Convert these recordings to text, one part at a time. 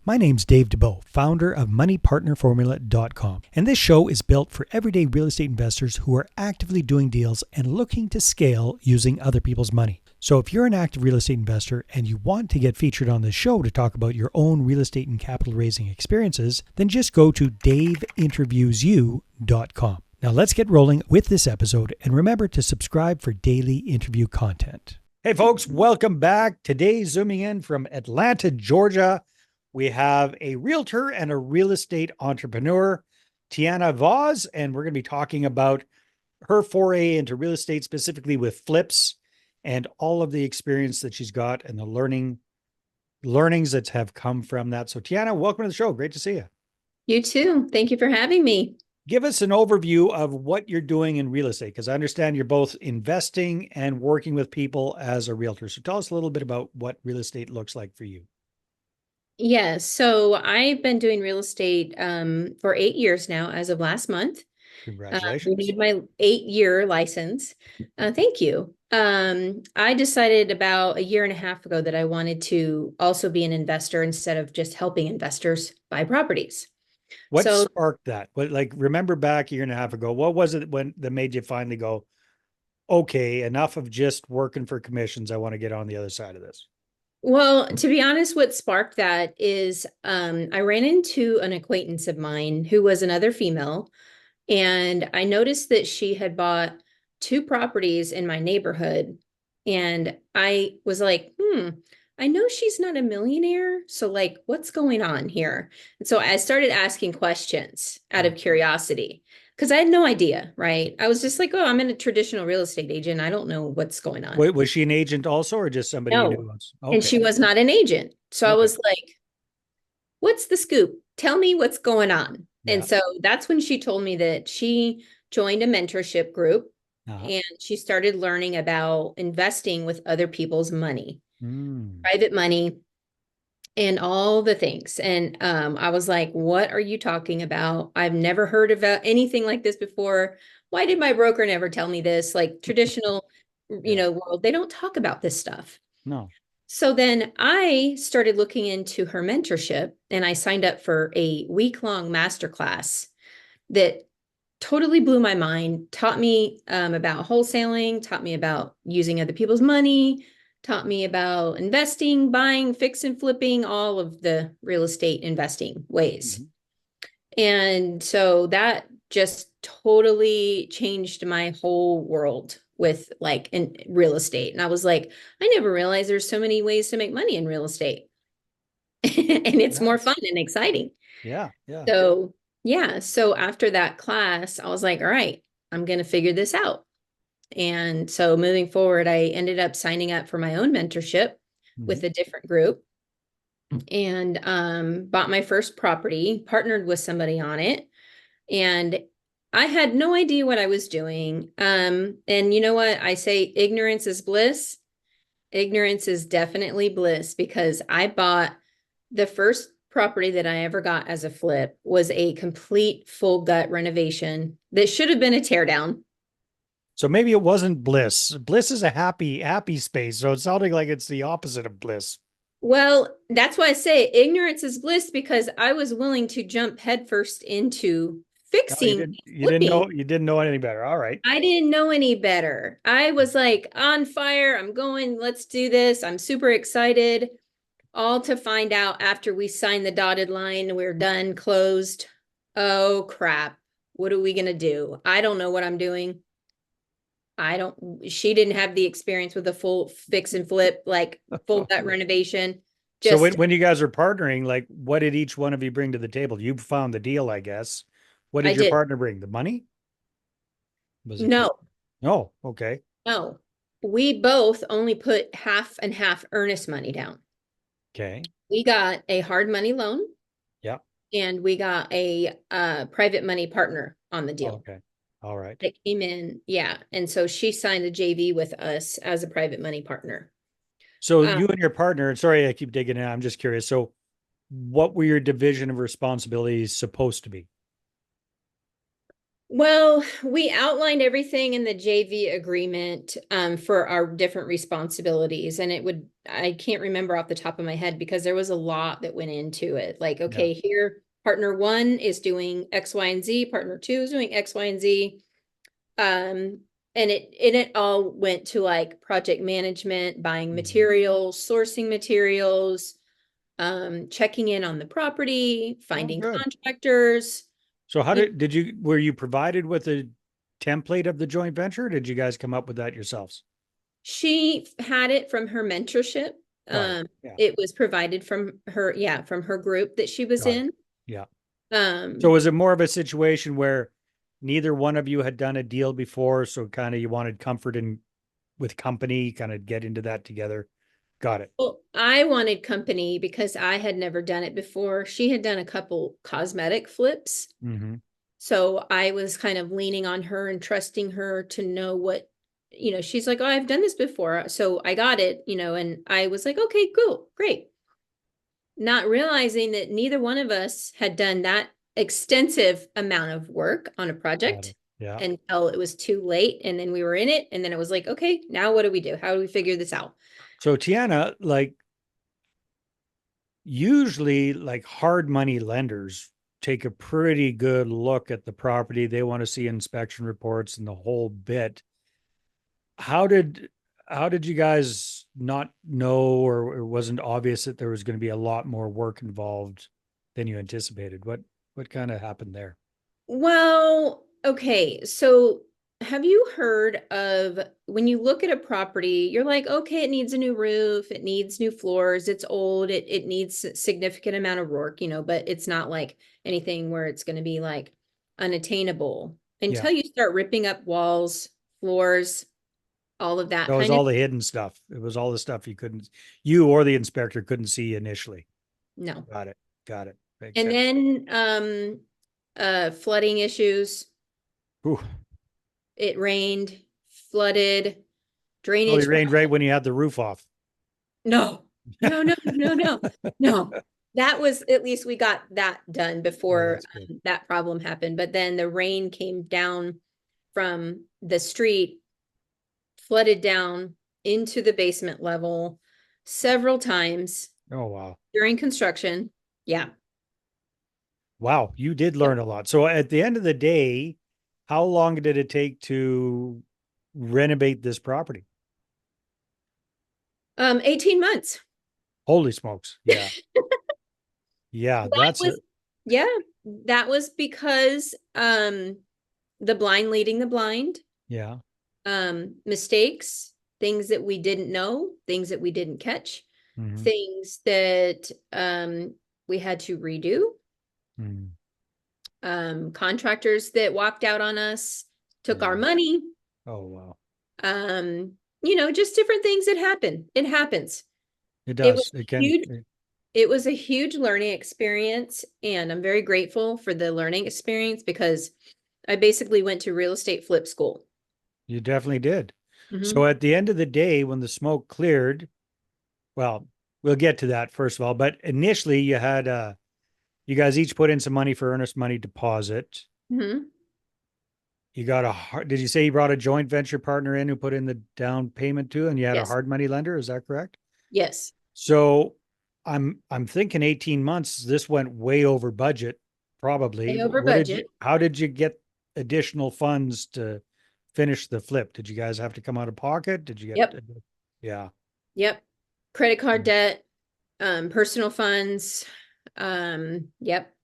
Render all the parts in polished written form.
My name's Dave DeBow, founder of MoneyPartnerFormula.com, and this show is built for everyday real estate investors who are actively doing deals and looking to scale using other people's money. So if you're an active real estate investor and you want to get featured on this show to talk about your own real estate and capital raising experiences, then just go to daveinterviewsyou.com. Now let's get rolling with this episode, and remember to subscribe for daily interview content. Hey folks, welcome back. Today, zooming in from Atlanta, Georgia, we have a realtor and a real estate entrepreneur, Tiana Vause, and we're going to be talking about her foray into real estate, specifically with flips and all of the experience that she's got and the learnings that have come from that. So Tiana, welcome to the show. Great to see you. You too. Thank you for having me. Give us an overview of what you're doing in real estate, because I understand you're both investing and working with people as a realtor. So tell us a little bit about what real estate looks like for you. Yes. So I've been doing real estate for 8 years now, as of last month. Congratulations. Renewed my 8-year license. Thank you. I decided about a year and a half ago that I wanted to also be an investor instead of just helping investors buy properties. What So, sparked that? What, like, remember back a year and a half ago, what was it when that made you finally go, okay, enough of just working for commissions. I want to get on the other side of this. well, to be honest, what sparked that is I ran into an acquaintance of mine who was another female. And I noticed that she had bought 2 properties in my neighborhood. And I was like, I know she's not a millionaire. So, like, what's going on here? And so I started asking questions out of curiosity because I had no idea, right? I was just like, oh, I'm in a traditional real estate agent. I don't know what's going on. Was she an agent also, or just somebody you No. knew? And Okay. she was not an agent. So I Okay. was like, what's the scoop? Tell me what's going on. And Yeah. so that's when she told me that she joined a mentorship group Uh-huh. and she started learning about investing with other people's money, Mm. private money, and all the things. And I was like, what are you talking about? I've never heard about anything like this before. Why did my broker never tell me this? Like traditional, Yeah. world, they don't talk about this stuff. No. So then I started looking into her mentorship and I signed up for a week-long masterclass that totally blew my mind, taught me about wholesaling, taught me about using other people's money, taught me about investing, buying, fix and flipping, all of the real estate investing ways. Mhm. And so that just totally changed my whole world with like in real estate. And I was like, I never realized there's so many ways to make money in real estate. And it's more Yes. fun and exciting. Yeah. Yeah. So, yeah. So after that class, I was like, all right, I'm going to figure this out. And so moving forward, I ended up signing up for my own mentorship Mhm. with a different group and bought my first property, partnered with somebody on it. And I had no idea what I was doing. And you know what? I say ignorance is bliss. Ignorance is definitely bliss because I bought the first property that I ever got as a flip was a complete full gut renovation that should have been a tear down. So maybe it wasn't bliss. Bliss is a happy space. So it sounded like it's the opposite of bliss. Well, that's why I say ignorance is bliss because I was willing to jump headfirst into No, fixing, know, flipping. you didn't know any better. All right. I didn't know any better. I was like on fire. I'm going, let's do this. I'm super excited. All to find out after we signed the dotted line, we're done, closed. Oh crap. What are we going to do? I don't know what I'm doing. She didn't have the experience with a full fix and flip, like full gut renovation. So Just, when you guys are partnering, like, what did each one of you bring to the table? You found the deal, I guess. What I did your did. partner bring? The money? Was it? No, Oh, okay. no. We both only put half and half earnest money down. Okay. We got a hard money loan Yeah. and we got a private money partner on the deal. Okay. All right. That came in. Yeah. And so she signed a JV with us as a private money partner. So Uh, you and your partner, sorry, I keep digging in. I'm just curious. So what were your division of responsibilities supposed to be? Well, we outlined everything in the JV agreement for our different responsibilities. And I can't remember off the top of my head because there was a lot that went into it. Like, Yeah. okay, here, partner one is doing X, Y, and Z, partner two is doing X, Y, and Z. Um, and it all went to like project management, buying Mhm. materials, sourcing materials, checking in on the property, Oh, finding good. contractors. So how You were you provided with a template of the joint venture? Or did you guys come up with that yourselves? She had it from her mentorship. Got it. Um, Yeah. it was provided from her, yeah, from her group that she was Got it. in. Yeah. So Um, was it more of a situation where neither one of you had done a deal before, so kind of you wanted comfort in with company, kind of get into that together? Got it. well, I wanted company because I had never done it before. She had done a couple cosmetic flips. Mm-hmm. So I was kind of leaning on her and trusting her to know what, she's like, oh, I've done this before. So I got it, and I was like, okay, cool, great. Not realizing that neither one of us had done that extensive amount of work on a Got project it. Yeah. until it was too late. And then we were in it. And then it was like, okay, now what do we do? How do we figure this out? So Tiana, like usually like hard money lenders take a pretty good look at the property. They want to see inspection reports and the whole bit. How did how did you guys not know, or it wasn't obvious that there was going to be a lot more work involved than you anticipated? What kind of happened there? Well, okay. So have you heard of when you look at a property, you're like, okay, it needs a new roof, it needs new floors, it's old, it needs a significant amount of work, but it's not like anything where it's going to be like unattainable Yeah, until you start ripping up walls, floors, all of that that was kind of all the hidden stuff. It was all the stuff you or the inspector couldn't see initially. no. Got it. Got it. Makes And sense. then flooding issues. Ooh, It rained, flooded, probably drainage. rained right when you had the roof off. No, no, no, no, no, no. That was at least we got that done Oh, before that's good. that problem happened. But then the rain came down from the street, flooded down into the basement level several times Oh, wow. during construction. Yeah. Wow, you did Yep. learn a lot. So at the end of the day, how long did it take to renovate this property? 18 months. Holy smokes. Yeah. Yeah, That that's a was, yeah, that was because the blind leading the blind. yeah. Mistakes, things that we didn't know, things that we didn't catch, Hmm. things that we had to redo, Hmm. contractors that walked out on us, took our Yeah. money, Oh, wow. um, just different things that happen. It happens. It It was does. It can. huge. It was a huge learning experience, and I'm very grateful for the learning experience because I basically went to real estate flip school. You definitely did. So Mhm. at the end of the day, when the smoke cleared, well, we'll get to that first of all, but initially you guys each put in some money for earnest money deposit. Mhm. You got did you say you brought a joint venture partner in who put in the down payment too, and you had a Yes. hard money lender? Is that correct? Yes. So I'm thinking 18 months, this went way over budget, probably. Way over budget. How did you get additional funds to finish the flip? Did you guys have to come out of pocket? Did you Yep. get, yeah. Yep. Credit card debt, personal funds. Yep.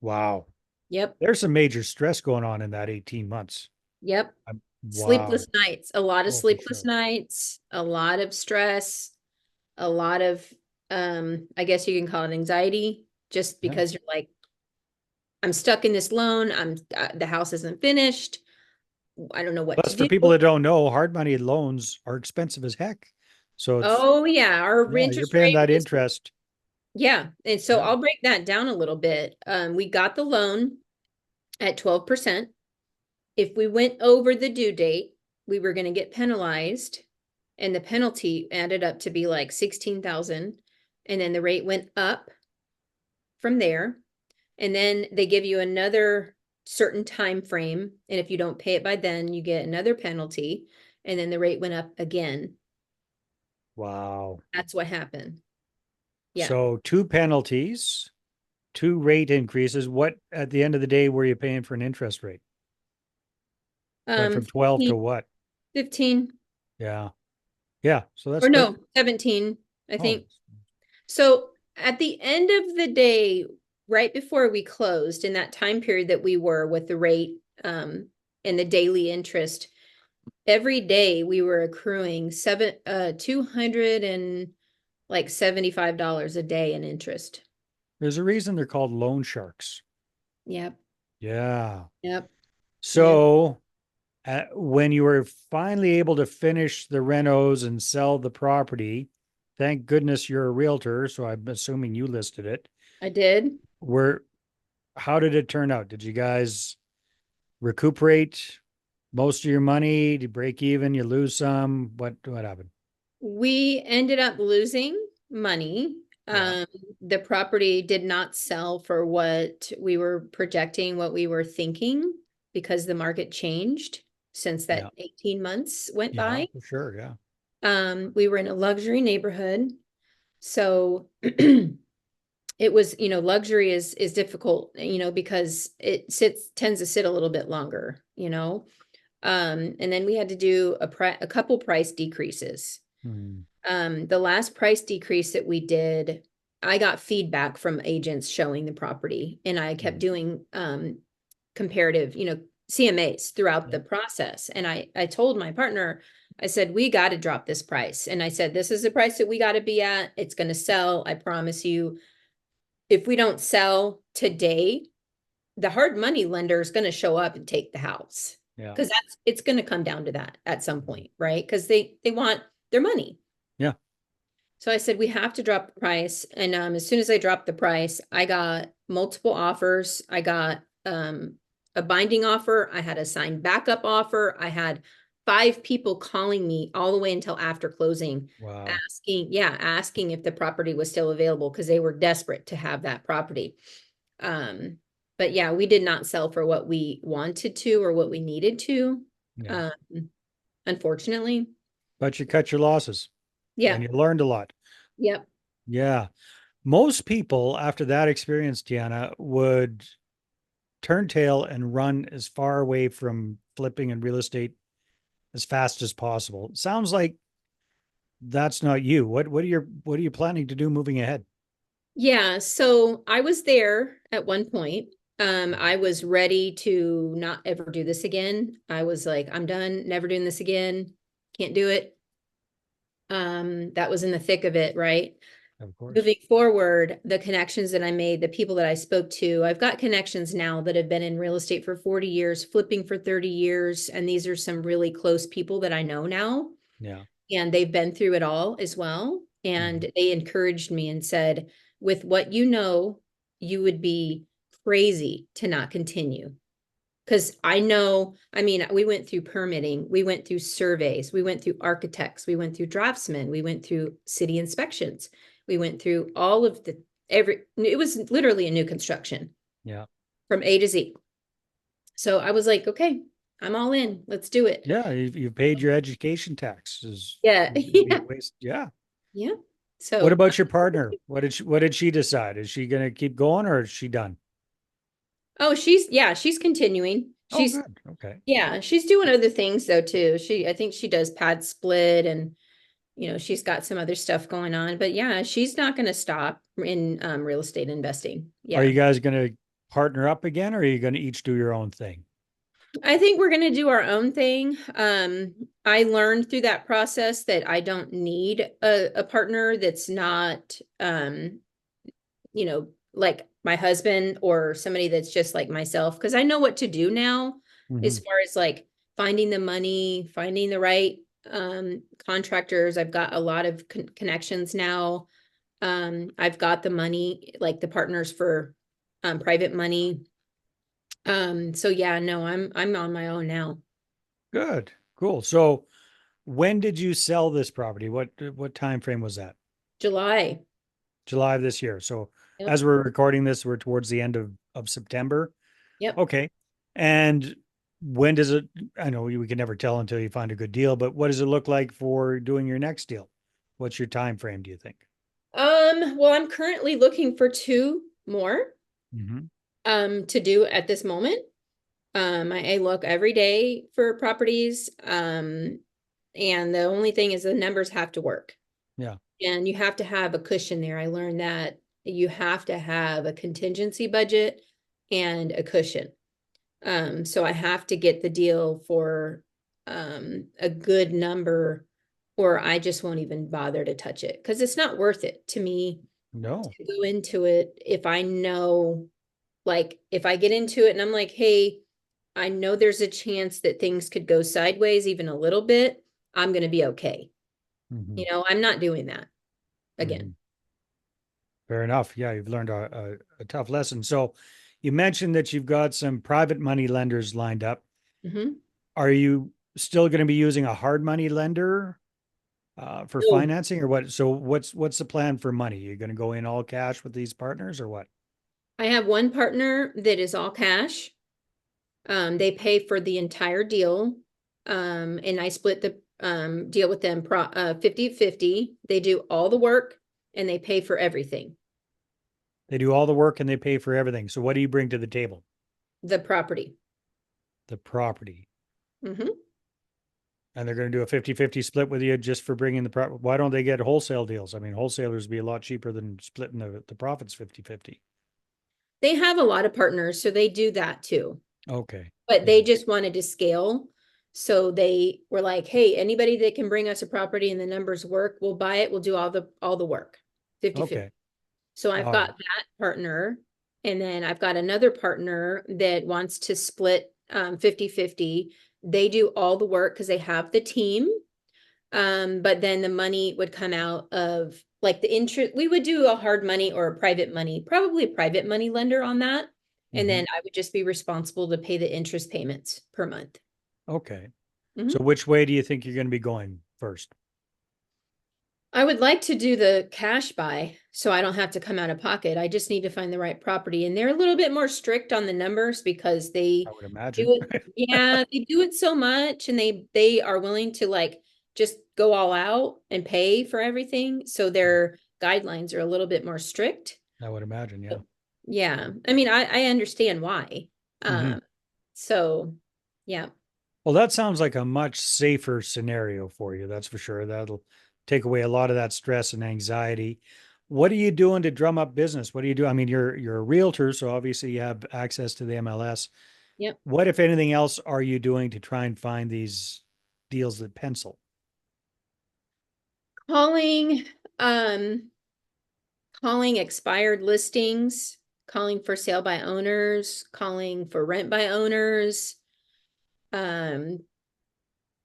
Wow. Yep. There's some major stress going on in that 18 months. Yep. Wow. Sleepless nights, a lot of Oh, for sleepless sure. nights, a lot of stress, a lot of I guess you can call it anxiety just Yeah. because you're like, I'm stuck in this loan. The house isn't finished. I don't know what to Plus, for do. people that don't know, hard money loans are expensive as heck. So it's, Oh yeah, our yeah, you're interest paying rate that was, interest. yeah. And so Yeah. I'll break that down a little bit. We got the loan at 12%. If we went over the due date, we were going to get penalized, and the penalty added up to be like 16,000. And then the rate went up from there. And then they give you another certain time frame, and if you don't pay it by then, you get another penalty, and then the rate went up again. Wow. That's what happened. Yeah. So two penalties, two rate increases. What at the end of the day were you paying for an interest rate? Went from 12 to 15, what? 15, Yeah. Yeah. So that's or good. no, 17, I Oh, think. So at the end of the day, right before we closed, in that time period that we were with the rate and the daily interest, every day we were accruing 200 and like $75 a day in interest. there's a reason they're called loan sharks. Yep. Yeah. Yep. Yep. So when you were finally able to finish the renos and sell the property, thank goodness you're a realtor. So I'm assuming you listed it. I did. Where, how did it turn out? Did you guys recuperate most of your money? Did you break even? You lose some? What happened? We ended up losing money. Yeah. Um, the property did not sell for what we were projecting, what we were thinking, because the market changed since Yeah. that 18 months went Yeah, by. for sure. Yeah. We were in a luxury neighborhood. So it was, luxury is difficult, because it tends to sit a little bit longer. And then we had to do a couple price decreases. Hmm. The last price decrease that we did, I got feedback from agents showing the property, and I kept Hmm. doing comparative, CMAs throughout Yeah. the process. And I told my partner, I said, we got to drop this price. And I said, this is the price that we got to be at. It's going to sell. I promise you. If we don't sell today, the hard money lender is going to show up and take the house, Yeah. because it's going to come down to that at some point, right? Because they want their money. Yeah. So I said, we have to drop the price. And as soon as I dropped the price, I got multiple offers. I got a binding offer. I had a signed backup offer. I had 5 people calling me all the way until after closing, Wow. asking if the property was still available, because they were desperate to have that property. Um, but yeah, we did not sell for what we wanted to or what we needed to, Yeah. um, unfortunately. But you cut your losses and Yeah. you learned a lot. Yep. Yeah. Most people after that experience, Tiana, would turn tail and run as far away from flipping and real estate as fast as possible. Sounds like that's not you. What are you planning to do moving ahead? Yeah, so I was there at one point. I was ready to not ever do this again. I was like, I'm done, never doing this again. Can't do it. That was in the thick of it, right? Of course. Moving forward, the connections that I made, the people that I spoke to, I've got connections now that have been in real estate for 40 years, flipping for 30 years, and these are some really close people that I know now, Yeah. and they've been through it all as well. Mhm. And they encouraged me and said, with what you know, you would be crazy to not continue. Because I know, I mean, we went through permitting, we went through surveys, we went through architects, we went through draftsmen, we went through city inspections, we went through all of it was literally a new construction Yeah. from A to Z. So I was like, okay, I'm all in. Let's do it. Yeah. You've paid your education taxes. Yeah. It'd be a Yeah. waste. Yeah. Yeah. What So, about your partner? What did she decide? Is she going to keep going or is she done? oh, she's continuing. Oh, good. Okay. She's doing other things though too. I think she does pad split, and she's got some other stuff going on. But yeah, she's not going to stop in real estate investing. Are you Yeah. guys going to partner up again or are you going to each do your own thing? I think we're going to do our own thing. I learned through that process that I don't need a partner that's not, like my husband or somebody that's just like myself, because I know what to do now as Mhm. far as like finding the money, finding the right contractors. I've got a lot of connections now. I've got the money, like the partners for private money. So yeah, no, I'm on my own now. Good. Cool. So when did you sell this property? What time frame was that? July. July of this year. So Yep. as we're recording this, we're towards the end of September. Yep. Okay. And when does it, I know we can never tell until you find a good deal, but what does it look like for doing your next deal? What's your time frame, do you think? Well, I'm currently looking for two more Mm-hmm. to do at this moment. I look every day for properties. And the only thing is the numbers have to work. Yeah. And you have to have a cushion there. I learned that you have to have a contingency budget and a cushion. So I have to get the deal for a good number, or I just won't even bother to touch it because it's not worth it to me No. to go into it if I know, like, if I get into it and I'm like, hey, I know there's a chance that things could go sideways even a little bit, I'm going to be okay. Mm-hmm. I'm not doing that Mm-hmm. again. Fair enough. Yeah, you've learned a tough lesson. So you mentioned that you've got some private money lenders lined up. Mhm. Are you still going to be using a hard money lender for So financing or what? So what's the plan for money? You're going to go in all cash with these partners or what? I have one partner that is all cash. They pay for the entire deal. And I split the deal with them 50-50. They do all the work and they pay for everything. They do all the work and they pay for everything. So what do you bring to the table? The property. The property. Hmm. And they're going to do a 50-50 split with you just for bringing the property. Why don't they get wholesale deals? I mean, wholesalers be a lot cheaper than splitting the profits 50-50. They have a lot of partners, so they do that too. Okay. But Yeah. they just wanted to scale. So they were like, hey, anybody that can bring us a property and the numbers work, we'll buy it, we'll do all the work. 50-50. Okay. So I've All got right. that partner, and then I've got another partner that wants to split 50-50. They do all the work because they have the team. But then the money would come out of like the interest. We would do a hard money or a private money, probably a private money lender on that. And Mm-hmm. then I would just be responsible to pay the interest payments per month. Okay. So Mhm. which way do you think you're going to be going first? I would like to do the cash buy so I don't have to come out of pocket. I just need to find the right property. And they're a little bit more strict on the numbers because I would do imagine. it. Yeah, they do it so much and they are willing to like just go all out and pay for everything. So their guidelines are a little bit more strict. I would imagine. Yeah. So, yeah. I mean, I understand why. Mm-hmm. Um, so yeah. Well, that sounds like a much safer scenario for you. That's for sure. That'll take away a lot of that stress and anxiety. What are you doing to drum up business? What do you do? I mean, you're a realtor, so obviously you have access to the MLS. Yep. What, if anything else, are you doing to try and find these deals that pencil? Calling, um, calling expired listings, calling for sale by owners, calling for rent by owners. Um,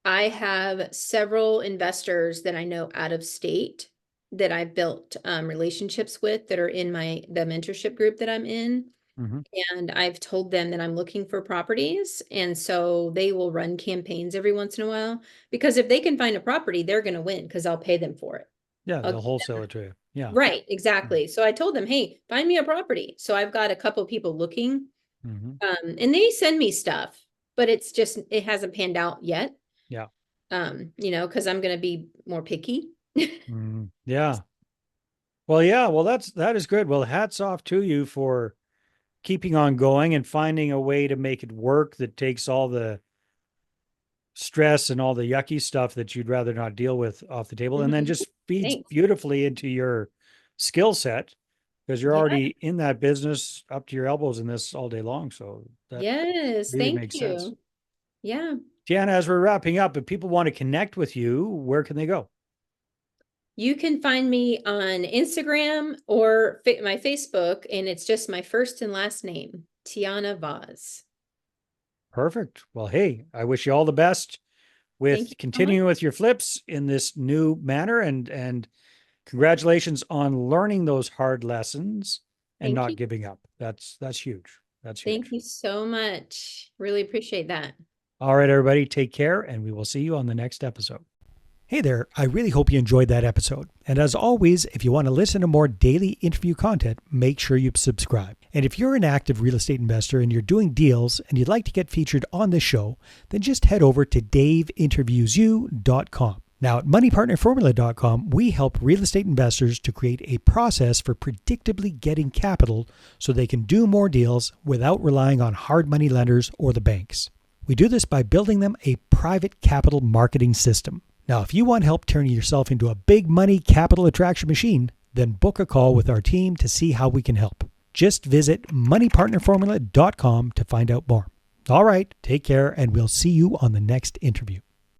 I have several investors that I know out of state that I've built relationships with that are in the mentorship group that I'm in. Mm-hmm. And I've told them that I'm looking for properties. And so they will run campaigns every once in a while because if they can find a property, they're going to win because I'll pay them for it. Yeah, I'll they'll wholesale it to you. Yeah. Right, exactly. So I told them, hey, find me a property. So I've got a couple people looking, Mm-hmm. and they send me stuff, but it hasn't panned out yet. Yeah. Because I'm gonna be more picky. Mm-hmm. Yeah. Well, yeah. Well, that is good. Well, hats off to you for keeping on going and finding a way to make it work that takes all the stress and all the yucky stuff that you'd rather not deal with off the table and then Mhm. just feeds Thanks. beautifully into your skill set because you're Yeah. already in that business up to your elbows in this all day long. So that Yes. really Thank makes sense. you. Yeah. Tiana, as we're wrapping up, if people want to connect with you, where can they go? You can find me on Instagram or my Facebook, and it's just my first and last name, Tiana Vause. Perfect. Well, hey, I wish you all the best Thank you with so much. continuing with your flips in this new manner and congratulations on learning those hard lessons and Thank not you. giving up. That's huge. That's Thank huge. you so much. Really appreciate that. All right, everybody, take care, and we will see you on the next episode. Hey there, I really hope you enjoyed that episode. And as always, if you want to listen to more daily interview content, make sure you subscribe. And if you're an active real estate investor and you're doing deals and you'd like to get featured on the show, then just head over to daveinterviewyou.com. Now at moneypartnerformula.com, we help real estate investors to create a process for predictably getting capital so they can do more deals without relying on hard money lenders or the banks. We do this by building them a private capital marketing system. Now, if you want help turning yourself into a big money capital attraction machine, then book a call with our team to see how we can help. Just visit moneypartnerformula.com to find out more. All right, take care, and we'll see you on the next interview.